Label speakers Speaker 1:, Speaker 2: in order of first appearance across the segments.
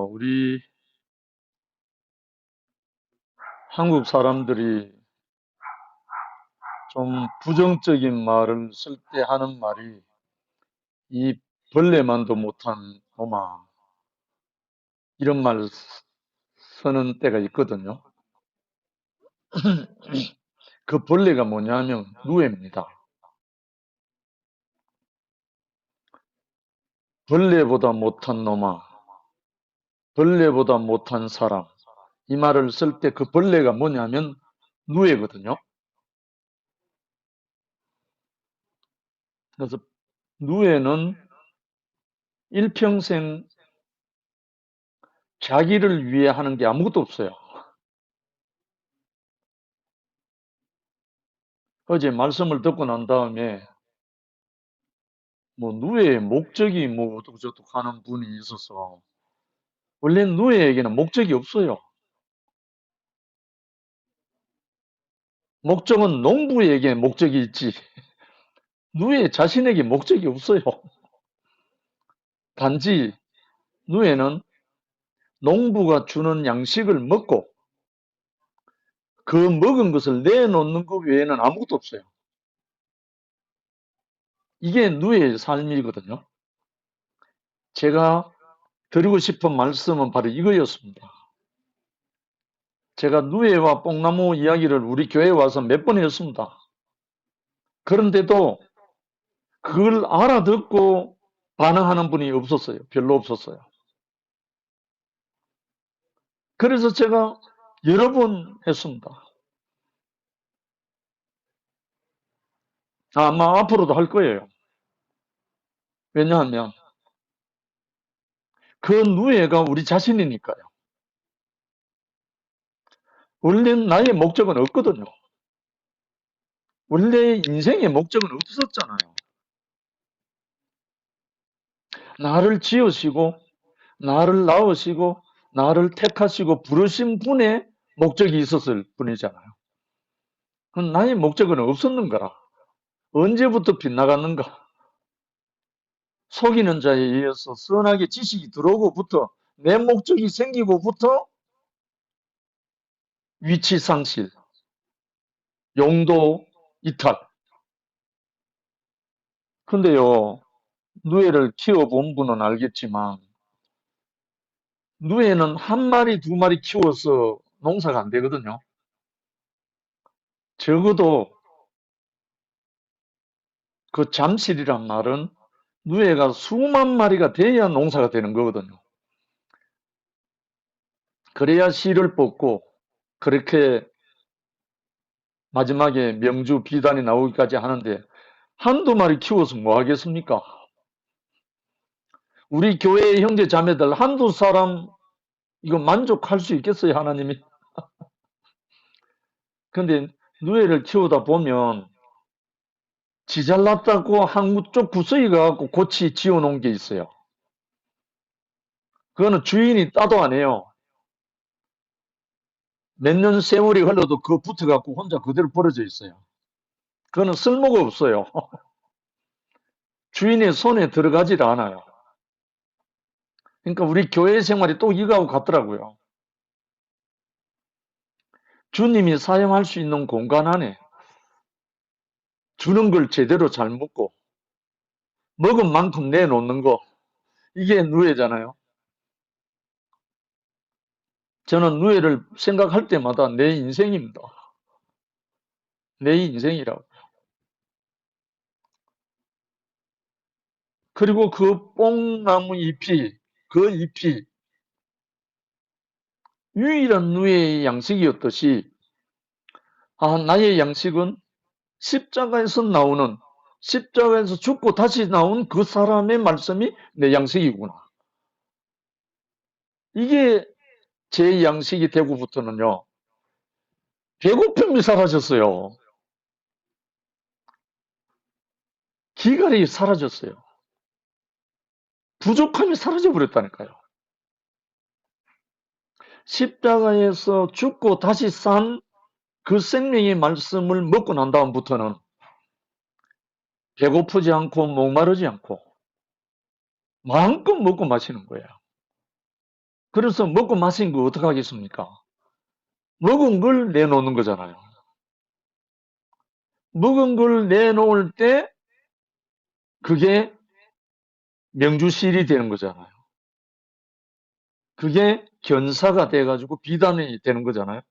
Speaker 1: 우리 한국 사람들이 좀 부정적인 말을 쓸 때 하는 말이 이 벌레만도 못한 놈아 이런 말 쓰는 때가 있거든요. 그 벌레가 뭐냐면 누에입니다. 벌레보다 못한 놈아, 벌레보다 못한 사람, 이 말을 쓸 때 그 벌레가 뭐냐면 누에거든요. 그래서 누에는 일평생 자기를 위해 하는 게 아무것도 없어요. 어제 말씀을 듣고 난 다음에 누에의 목적이 어쩌고저쩌고 하는 분이 있어서, 원래 누에에게는 목적이 없어요. 목적은 농부에게 목적이 있지, 누에 자신에게 목적이 없어요. 단지 누에는 농부가 주는 양식을 먹고 그 먹은 것을 내놓는 것 외에는 아무것도 없어요. 이게 누에의 삶이거든요. 제가 드리고 싶은 말씀은 바로 이거였습니다. 제가 누에와 뽕나무 이야기를 우리 교회에 와서 몇 번 했습니다. 그런데도 그걸 알아듣고 반응하는 분이 없었어요. 별로 없었어요. 그래서 제가 여러 번 했습니다. 아마 앞으로도 할 거예요. 왜냐하면 그 누에가 우리 자신이니까요. 원래 나의 목적은 없거든요. 원래 인생의 목적은 없었잖아요. 나를 지으시고 나를 낳으시고 나를 택하시고 부르신 분의 목적이 있었을 뿐이잖아요. 그럼 나의 목적은 없었는 거라. 언제부터 빗나갔는가? 속이는 자에 의해서 선하게 지식이 들어오고부터, 내 목적이 생기고부터 위치 상실, 용도 이탈. 근데요, 누에를 키워본 분은 알겠지만 누에는 한 마리 두 마리 키워서 농사가 안 되거든요. 적어도 그 잠실이란 말은 누에가 수만 마리가 돼야 농사가 되는 거거든요. 그래야 씨를 뽑고 그렇게 마지막에 명주 비단이 나오기까지 하는데, 한두 마리 키워서 뭐 하겠습니까? 우리 교회의 형제 자매들 한두 사람 이거 만족할 수 있겠어요, 하나님이? 근데 누에를 키우다 보면 지 잘났다고 한쪽 구석이 가갖고 고치 지어놓은 게 있어요. 그거는 주인이 따도 안 해요. 몇 년 세월이 흘러도 그거 붙어갖고 혼자 그대로 버려져 있어요. 그거는 쓸모가 없어요. 주인의 손에 들어가질 않아요. 그러니까 우리 교회 생활이 또 이거하고 같더라고요. 주님이 사용할 수 있는 공간 안에 주는 걸 제대로 잘 먹고 먹은 만큼 내놓는 거, 이게 누에잖아요. 저는 누에를 생각할 때마다 내 인생입니다. 내 인생이라고. 그리고 그 뽕나무 잎이, 그 잎이 유일한 누에의 양식이었듯이, 나의 양식은 십자가에서 나오는, 십자가에서 죽고 다시 나온 그 사람의 말씀이 내 양식이구나. 이게 제 양식이 되고부터는요, 배고픔이 사라졌어요. 기갈이 사라졌어요. 부족함이 사라져 버렸다니까요. 십자가에서 죽고 다시 산 그 생명의 말씀을 먹고 난 다음부터는 배고프지 않고 목마르지 않고 마음껏 먹고 마시는 거예요. 그래서 먹고 마신 거 어떡하겠습니까? 먹은 걸 내놓는 거잖아요. 먹은 걸 내놓을 때 그게 명주실이 되는 거잖아요. 그게 견사가 돼가지고 비단이 되는 거잖아요.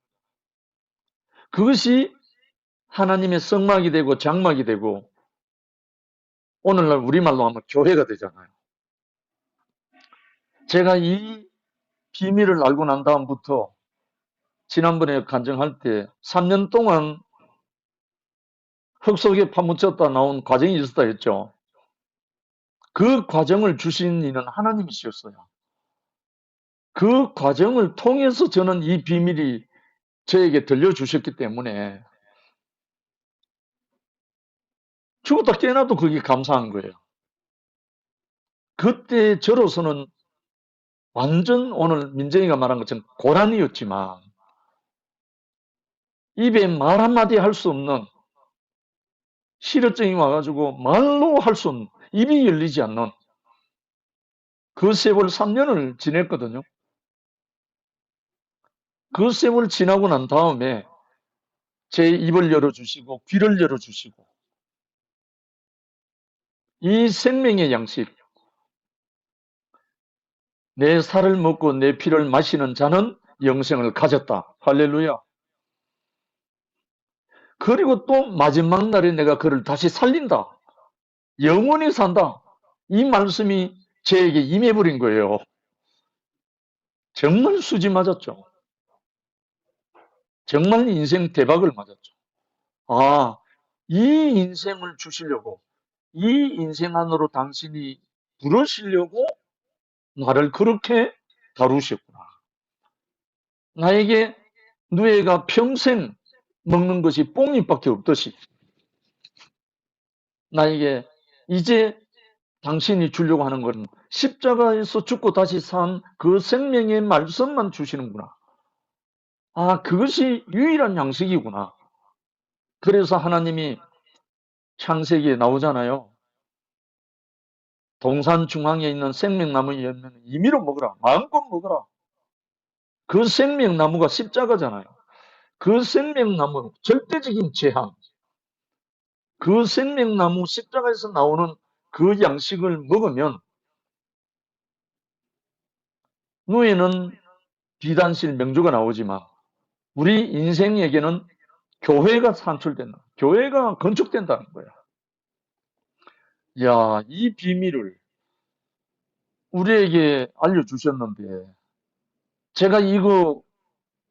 Speaker 1: 그것이 하나님의 성막이 되고 장막이 되고 오늘날 우리말로 하면 교회가 되잖아요. 제가 이 비밀을 알고 난 다음부터 지난번에 간증할 때 3년 동안 흙 속에 파묻혔다 나온 과정이 있었다 했죠. 그 과정을 주신 이는 하나님이셨어요. 그 과정을 통해서 저는 이 비밀이 저에게 들려주셨기 때문에 죽었다 깨어나도 그게 감사한 거예요. 그때 저로서는 완전 오늘 민정이가 말한 것처럼 고난이었지만 입에 말 한마디 할 수 없는 실어증이 와가지고 말로 할 수 없는 입이 열리지 않는 그 세월 3년을 지냈거든요. 그 세월 지나고 난 다음에 제 입을 열어주시고 귀를 열어주시고 이 생명의 양식 내 살을 먹고 내 피를 마시는 자는 영생을 가졌다. 할렐루야. 그리고 또 마지막 날에 내가 그를 다시 살린다. 영원히 산다. 이 말씀이 저에게 임해버린 거예요. 정말 수지 맞았죠. 정말 인생 대박을 맞았죠. 아, 이 인생을 주시려고, 이 인생 안으로 당신이 부르시려고 나를 그렇게 다루셨구나. 나에게 누에가 평생 먹는 것이 뽕잎밖에 없듯이 나에게 이제 당신이 주려고 하는 것은 십자가에서 죽고 다시 산 그 생명의 말씀만 주시는구나. 아, 그것이 유일한 양식이구나. 그래서 하나님이 창세기에 나오잖아요. 동산 중앙에 있는 생명나무 열매는 임의로 먹으라. 마음껏 먹으라. 그 생명나무가 십자가잖아요. 그 생명나무, 절대적인 재앙. 그 생명나무 십자가에서 나오는 그 양식을 먹으면 누에는 비단실 명주가 나오지만 우리 인생에게는 교회가 산출된다. 교회가 건축된다는 거야. 야, 이 비밀을 우리에게 알려주셨는데 제가 이거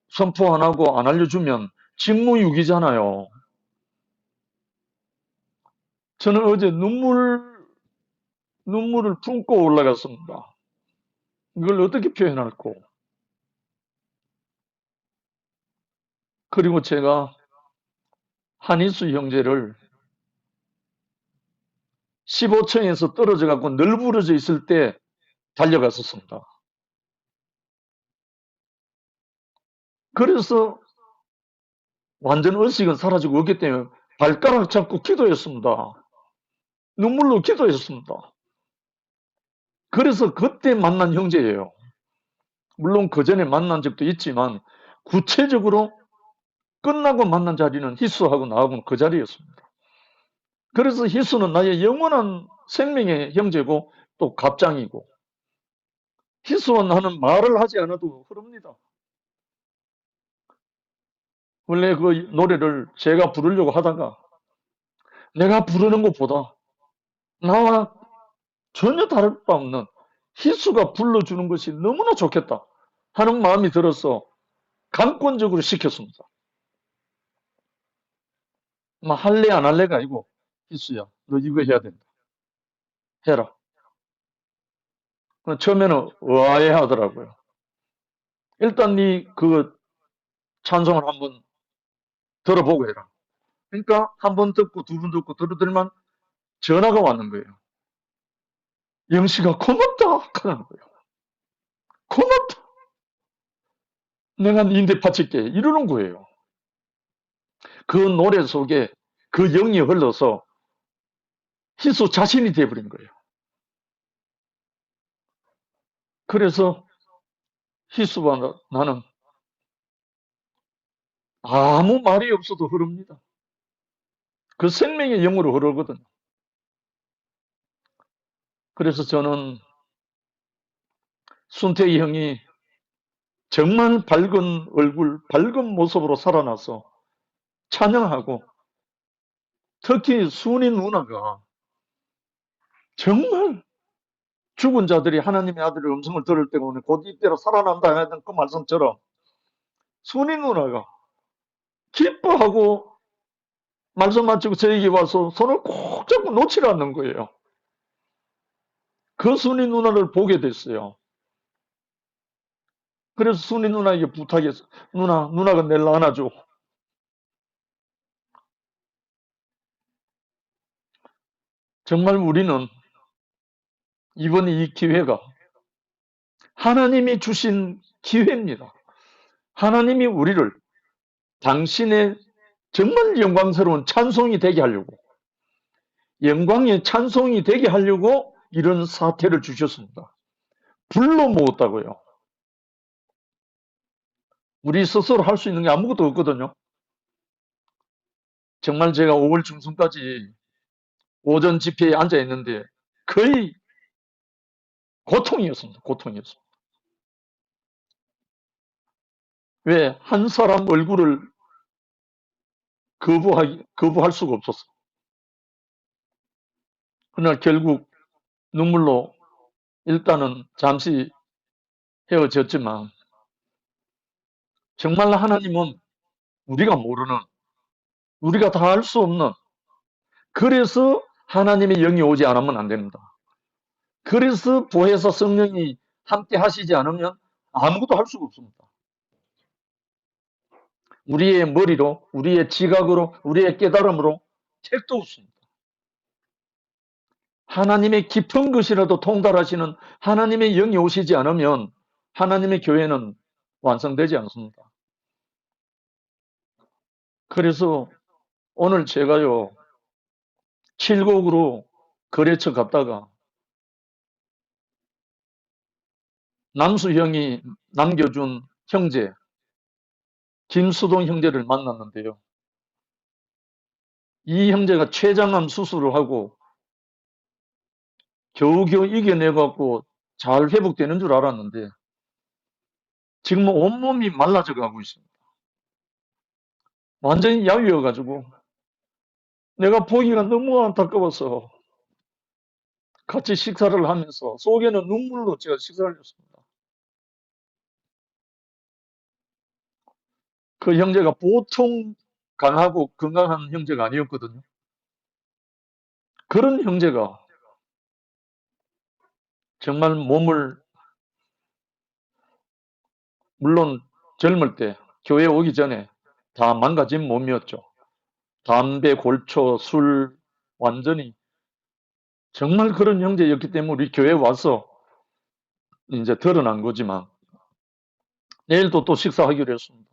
Speaker 1: 선포 안 하고 안 알려주면 직무유기잖아요. 저는 어제 눈물을 품고 올라갔습니다. 이걸 어떻게 표현할까? 그리고 제가 한인수 형제를 15층에서 떨어져 갖고 널브러져 있을 때 달려갔었습니다. 그래서 완전 의식은 사라지고 없기 때문에 발가락 잡고 기도했습니다. 눈물로 기도했습니다. 그래서 그때 만난 형제예요. 물론 그 전에 만난 적도 있지만 구체적으로 끝나고 만난 자리는 희수하고 나하고는 그 자리였습니다. 그래서 희수는 나의 영원한 생명의 형제고 또 갑장이고 희수와 나는 말을 하지 않아도 흐릅니다. 원래 그 노래를 제가 부르려고 하다가 내가 부르는 것보다 나와 전혀 다를 바 없는 희수가 불러주는 것이 너무나 좋겠다 하는 마음이 들어서 강권적으로 시켰습니다. 할래 안 할래가 아니고 희수야 너 이거 해야 된다. 해라. 처음에는 의아해 하더라고요. 일단 네 그 찬송을 한번 들어보고 해라. 그러니까 한 번 듣고 두 번 듣고 들어들만 전화가 왔는 거예요. 영씨가 고맙다 하는 거예요. 고맙다. 내가 니인데 바칠게 이러는 거예요. 그 노래 속에 그 영이 흘러서 희수 자신이 되어버린 거예요. 그래서 희수와 나는 아무 말이 없어도 흐릅니다. 그 생명의 영으로 흐르거든요. 그래서 저는 순택이 형이 정말 밝은 얼굴, 밝은 모습으로 살아나서 찬양하고, 특히 순이 누나가 정말 죽은 자들이 하나님의 아들의 음성을 들을 때가 오늘 곧 이때로 살아난다 하던 그 말씀처럼 순이 누나가 기뻐하고 말씀 마치고 저에게 와서 손을 꼭 잡고 놓지 않는 거예요. 그 순이 누나를 보게 됐어요. 그래서 순이 누나에게 부탁했어. 누나가 내를 안아줘. 정말 우리는 이번 이 기회가 하나님이 주신 기회입니다. 하나님이 우리를 당신의 정말 영광스러운 찬송이 되게 하려고, 영광의 찬송이 되게 하려고 이런 사태를 주셨습니다. 불러 모았다고요. 우리 스스로 할 수 있는 게 아무것도 없거든요. 정말 제가 5월 중순까지 오전 집회에 앉아 있는데 거의 고통이었습니다. 고통이었습니다. 왜? 한 사람 얼굴을 거부할 수가 없었어. 그날 결국 눈물로 일단은 잠시 헤어졌지만, 정말 하나님은 우리가 모르는, 우리가 다 알 수 없는, 그래서 하나님의 영이 오지 않으면 안 됩니다. 그래서 보혜사 성령이 함께 하시지 않으면 아무것도 할 수가 없습니다. 우리의 머리로, 우리의 지각으로, 우리의 깨달음으로 택도 없습니다. 하나님의 깊은 것이라도 통달하시는 하나님의 영이 오시지 않으면 하나님의 교회는 완성되지 않습니다. 그래서 오늘 제가요, 칠곡으로 거래처 갔다가 남수 형이 남겨준 형제, 김수동 형제를 만났는데요. 이 형제가 췌장암 수술을 하고 겨우겨우 이겨내갖고 잘 회복되는 줄 알았는데 지금 온몸이 말라져 가고 있습니다. 완전히 야위어가지고 내가 보기가 너무 안타까워서 같이 식사를 하면서 속에는 눈물로 제가 식사를 했습니다. 그 형제가 보통 강하고 건강한 형제가 아니었거든요. 그런 형제가 정말 몸을, 물론 젊을 때 교회 오기 전에 다 망가진 몸이었죠. 담배, 골초, 술, 완전히 정말 그런 형제였기 때문에 우리 교회 와서 이제 드러난 거지만 내일도 또 식사하기로 했습니다.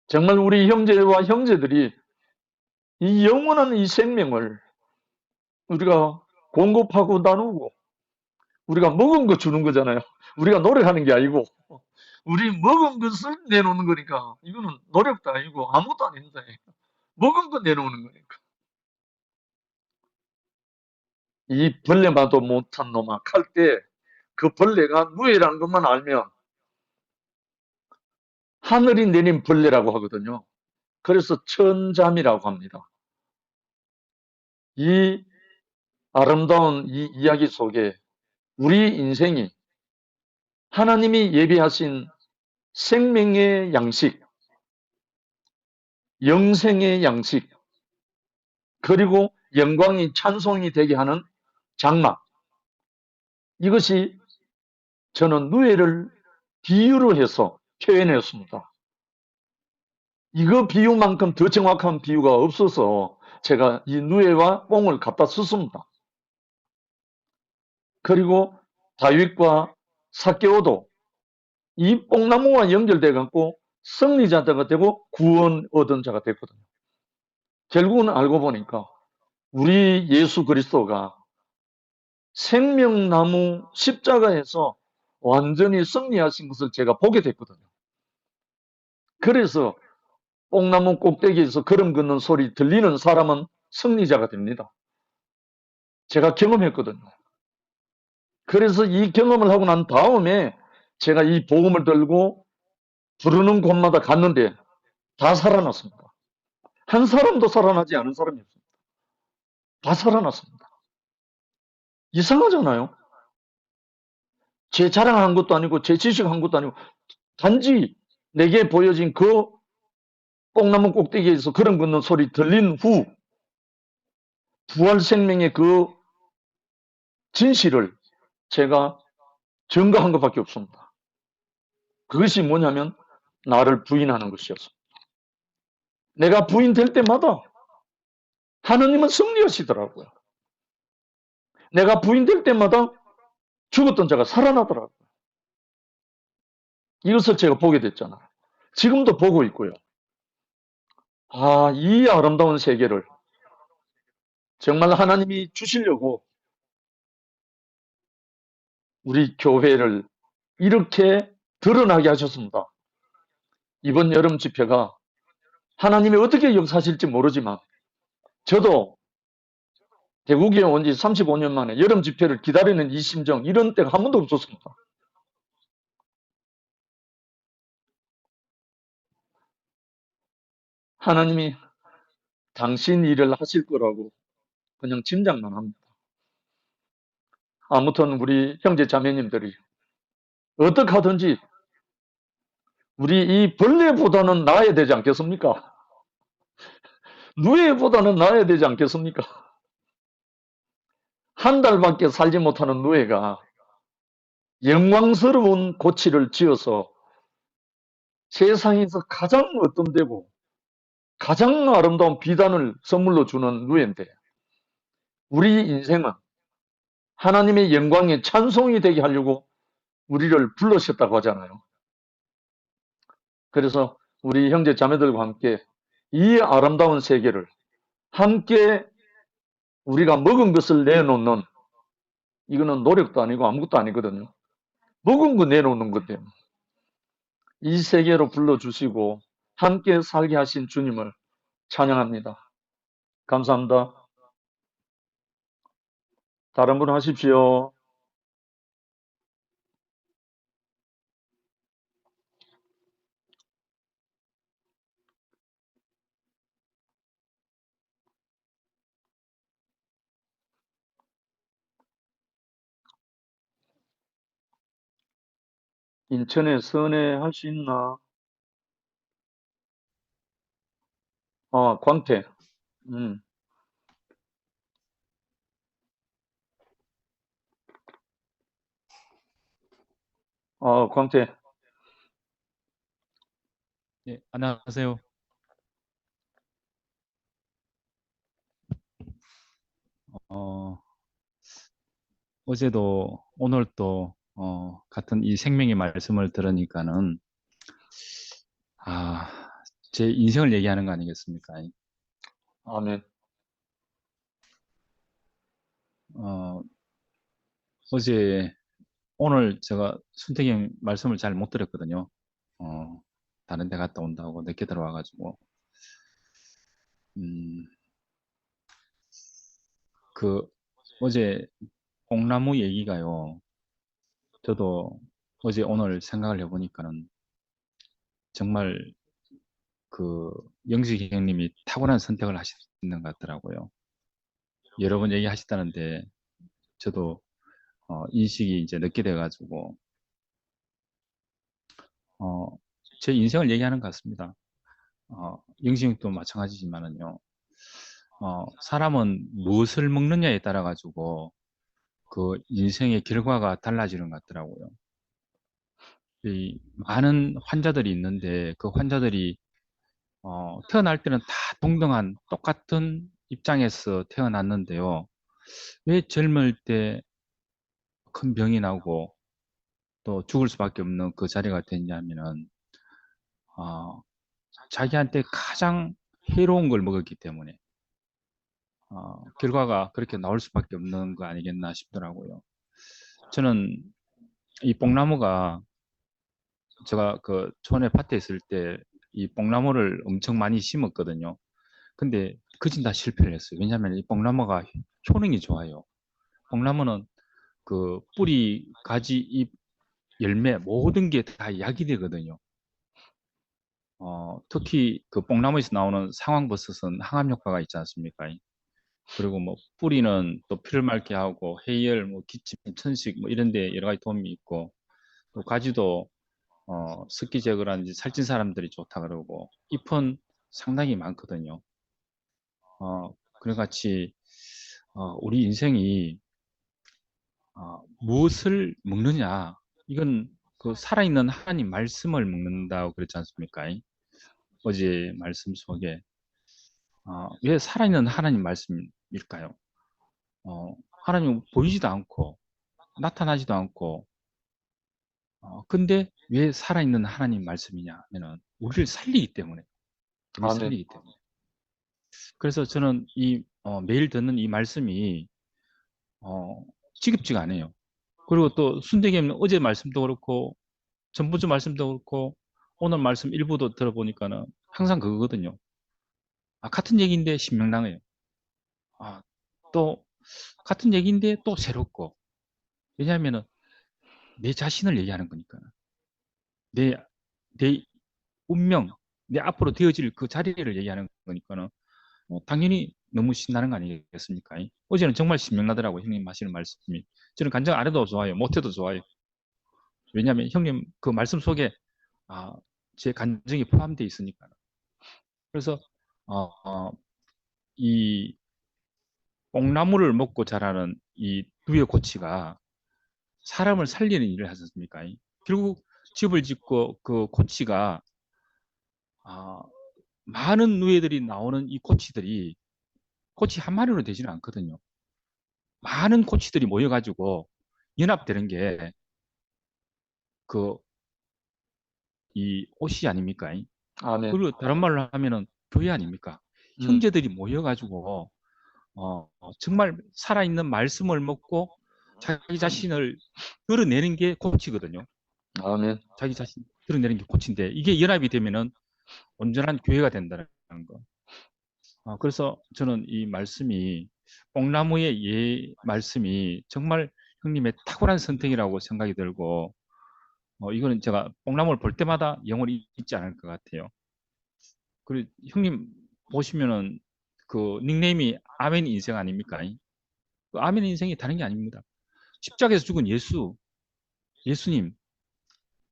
Speaker 1: 정말 우리 형제와 형제들이 이 영원한 이 생명을 우리가 공급하고 나누고, 우리가 먹은 거 주는 거잖아요. 우리가 노력하는 게 아니고 우리 먹은 것을 내놓는 거니까 이거는 노력도 아니고 아무것도 아닙니다. 먹은 거 내놓는 거니까. 이 벌레마도 못한 놈아 칼 때 그 벌레가 누에라는 것만 알면 하늘이 내린 벌레라고 하거든요. 그래서 천잠이라고 합니다. 이 아름다운 이 이야기 속에 우리 인생이 하나님이 예비하신 생명의 양식, 영생의 양식, 그리고 영광이 찬송이 되게 하는 장막, 이것이 저는 누에를 비유로 해서 표현했습니다. 이거 비유만큼 더 정확한 비유가 없어서 제가 이 누에와 뽕을 갖다 썼습니다. 그리고 다윗과 삭개오도 이 뽕나무와 연결돼 갖고 승리자가 되고 구원 얻은 자가 됐거든요. 결국은 알고 보니까 우리 예수 그리스도가 생명나무 십자가에서 완전히 승리하신 것을 제가 보게 됐거든요. 그래서 뽕나무 꼭대기에서 걸음 걷는 소리 들리는 사람은 승리자가 됩니다. 제가 경험했거든요. 그래서 이 경험을 하고 난 다음에 제가 이 복음을 들고 부르는 곳마다 갔는데 다 살아났습니다. 한 사람도 살아나지 않은 사람이 없습니다. 다 살아났습니다. 이상하잖아요. 제 자랑한 것도 아니고 제 지식한 것도 아니고 단지 내게 보여진 그 뽕나무 꼭대기에서 걸음 걷는 소리 들린 후 부활 생명의 그 진실을 제가 증거한 것밖에 없습니다. 그것이 뭐냐면 나를 부인하는 것이었습니다. 내가 부인될 때마다 하나님은 승리하시더라고요. 내가 부인될 때마다 죽었던 자가 살아나더라고요. 이것을 제가 보게 됐잖아요. 지금도 보고 있고요. 아, 이 아름다운 세계를 정말 하나님이 주시려고 우리 교회를 이렇게 드러나게 하셨습니다. 이번 여름 집회가 하나님이 어떻게 역사하실지 모르지만 저도 대구에 온 지 35년 만에 여름 집회를 기다리는 이 심정, 이런 때가 한 번도 없었습니다. 하나님이 당신 일을 하실 거라고 그냥 짐작만 합니다. 아무튼 우리 형제 자매님들이 어떻게 하든지 우리 이 벌레보다는 나아야 되지 않겠습니까? 누에보다는 나아야 되지 않겠습니까? 한 달밖에 살지 못하는 누에가 영광스러운 고치를 지어서 세상에서 가장 어떤되고 가장 아름다운 비단을 선물로 주는 누에인데 우리 인생은 하나님의 영광에 찬송이 되게 하려고 우리를 불러셨다고 하잖아요. 그래서 우리 형제 자매들과 함께 이 아름다운 세계를 함께 우리가 먹은 것을 내놓는, 이거는 노력도 아니고 아무것도 아니거든요. 먹은 거 내놓는 건데 이 세계로 불러주시고 함께 살게 하신 주님을 찬양합니다. 감사합니다. 다른 분 하십시오. 인천에 선회 할 수 있나? 광태. 음. 광태.
Speaker 2: 네, 안녕하세요. 어제도 오늘도 같은 이 생명의 말씀을 들으니까는 제 인생을 얘기하는 거 아니겠습니까?
Speaker 1: 아멘.
Speaker 2: 어제 오늘 제가 순택이 말씀을 잘 못 들었거든요. 다른 데 갔다 온다고 늦게 들어와가지고 그 어제 뽕나무 얘기가요. 저도 어제 오늘 생각을 해보니까는 정말 그 영식 형님이 탁월한 선택을 하시는 것 같더라고요. 여러 번 얘기하셨다는데 저도 인식이 이제 늦게 돼가지고 제 인생을 얘기하는 것 같습니다. 영식 형도 마찬가지지만은요. 사람은 무엇을 먹느냐에 따라 가지고 그 인생의 결과가 달라지는 것 같더라고요. 이 많은 환자들이 있는데 그 환자들이 태어날 때는 다 동등한 똑같은 입장에서 태어났는데요. 왜 젊을 때 큰 병이 나고 또 죽을 수밖에 없는 그 자리가 됐냐면은 자기한테 가장 해로운 걸 먹었기 때문에 결과가 그렇게 나올 수밖에 없는 거 아니겠나 싶더라고요. 저는 이 뽕나무가 제가 그 촌에 밭에 있을 때 이 뽕나무를 엄청 많이 심었거든요. 근데 그진 다 실패를 했어요. 왜냐하면 이 뽕나무가 효능이 좋아요. 뽕나무는 그 뿌리, 가지, 잎, 열매 모든 게 다 약이 되거든요. 특히 그 뽕나무에서 나오는 상황버섯은 항암 효과가 있지 않습니까? 그리고 뭐 뿌리는 또 피를 맑게 하고 해열, 뭐 기침, 천식 뭐 이런 데 여러 가지 도움이 있고 또 가지도 습기 제거라든지 살찐 사람들이 좋다 그러고 잎은 상당히 많거든요. 그래 같이 우리 인생이 무엇을 먹느냐 이건 그 살아있는 하나님 말씀을 먹는다고 그랬지 않습니까? 어제 말씀 속에 왜 살아있는 하나님 말씀일까요? 하나님은 보이지도 않고 나타나지도 않고 근데 왜 살아있는 하나님 말씀이냐 하면은 우리를 살리기 때문에 우리
Speaker 1: 아멘.
Speaker 2: 살리기 때문에 그래서 저는 이 매일 듣는 이 말씀이 어, 지겹지가 않아요. 그리고 또 순대기는 어제 말씀도 그렇고 전부주 말씀도 그렇고 오늘 말씀 일부도 들어보니까는 항상 그거거든요. 같은 얘기인데 신명당해요. 또 같은 얘기인데 또 새롭고 왜냐하면은 내 자신을 얘기하는 거니까 내, 내 운명, 내 앞으로 되어질 그 자리를 얘기하는 거니까는 당연히 너무 신나는 거 아니겠습니까? 어제는 정말 신명나더라고요. 형님 하시는 말씀이. 저는 간증 안 해도 좋아요. 못 해도 좋아요. 왜냐하면 형님 그 말씀 속에 아, 제 간증이 포함되어 있으니까. 그래서 어, 어, 이 뽕나무를 먹고 자라는 이 누에 고치가 사람을 살리는 일을 하지 않습니까? 결국 집을 짓고 그 고치가 아, 많은 누에들이 나오는 이 고치들이 고치 한 마리로 되지는 않거든요. 많은 고치들이 모여가지고 연합되는 게 그 이 옷이 아닙니까?
Speaker 1: 아멘.
Speaker 2: 그리고 다른 말로 하면은 교회 아닙니까?
Speaker 1: 음,
Speaker 2: 형제들이 모여가지고 정말 살아있는 말씀을 먹고 자기 자신을 드러내는 게 고치거든요.
Speaker 1: 아멘.
Speaker 2: 자기 자신 드러내는 게 고치인데 이게 연합이 되면은 온전한 교회가 된다는 거. 그래서 저는 이 말씀이 뽕나무의 말씀이 정말 형님의 탁월한 선택이라고 생각이 들고 이거는 제가 뽕나무를 볼 때마다 영원히 잊지 않을 것 같아요. 그리고 형님 보시면은 그 닉네임이 아멘 인생 아닙니까? 그 아멘 인생이 다른 게 아닙니다. 십자가에서 죽은 예수님,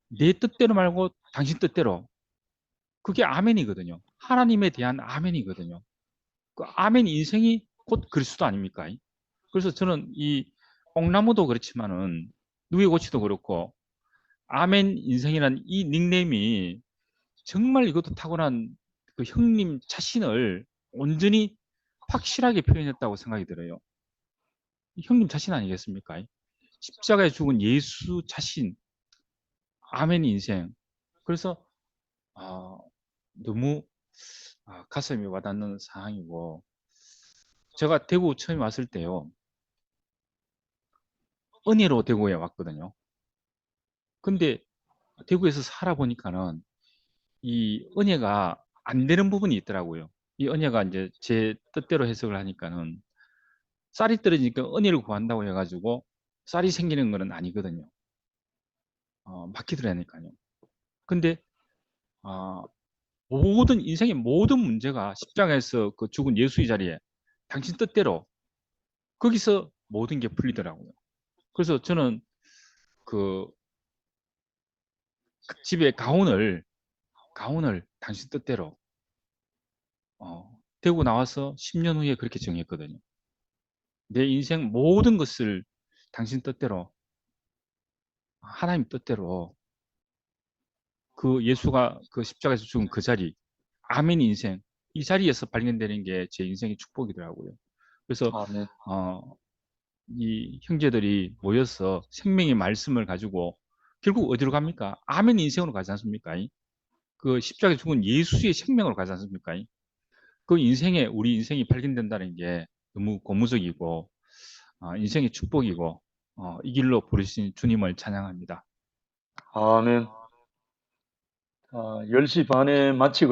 Speaker 2: 내 뜻대로 말고 당신 뜻대로. 그게 아멘이거든요. 하나님에 대한 아멘이거든요. 그 아멘 인생이 곧 그리스도 아닙니까? 그래서 저는 이 뽕나무도 그렇지만은 누에고치도 그렇고 아멘 인생이라는 이 닉네임이 정말 이것도 탁월한 그 형님 자신을 온전히 확실하게 표현했다고 생각이 들어요. 형님 자신 아니겠습니까? 십자가에 죽은 예수 자신, 아멘 인생. 그래서 아, 너무 가슴이 와닿는 상황이고 제가 대구 처음 왔을 때요. 은혜로 대구에 왔거든요. 근데 대구에서 살아보니까는 이 은혜가 안 되는 부분이 있더라고요. 이 은혜가 이제 제 뜻대로 해석을 하니까는 쌀이 떨어지니까 은혜를 구한다고 해가지고 쌀이 생기는 것은 아니거든요. 막히더라니까요. 근데 어, 모든 인생의 모든 문제가 십자가에서 그 죽은 예수의 자리에 당신 뜻대로 거기서 모든 게 풀리더라고요. 그래서 저는 그 집에 가훈을 당신 뜻대로 되고 나와서 10년 후에 그렇게 정했거든요. 내 인생 모든 것을 당신 뜻대로 하나님 뜻대로 그 예수가 그 십자가에서 죽은 그 자리 아멘 인생 이 자리에서 발견되는 게 제 인생의 축복이더라고요. 그래서
Speaker 1: 아멘.
Speaker 2: 이 형제들이 모여서 생명의 말씀을 가지고 결국 어디로 갑니까? 아멘 인생으로 가지 않습니까? 그 십자가에 죽은 예수의 생명으로 가지 않습니까? 그 인생에 우리 인생이 발견된다는 게 너무 고무적이고 인생의 축복이고 이 길로 부르신 주님을 찬양합니다.
Speaker 1: 아멘. 10시 반에 마치고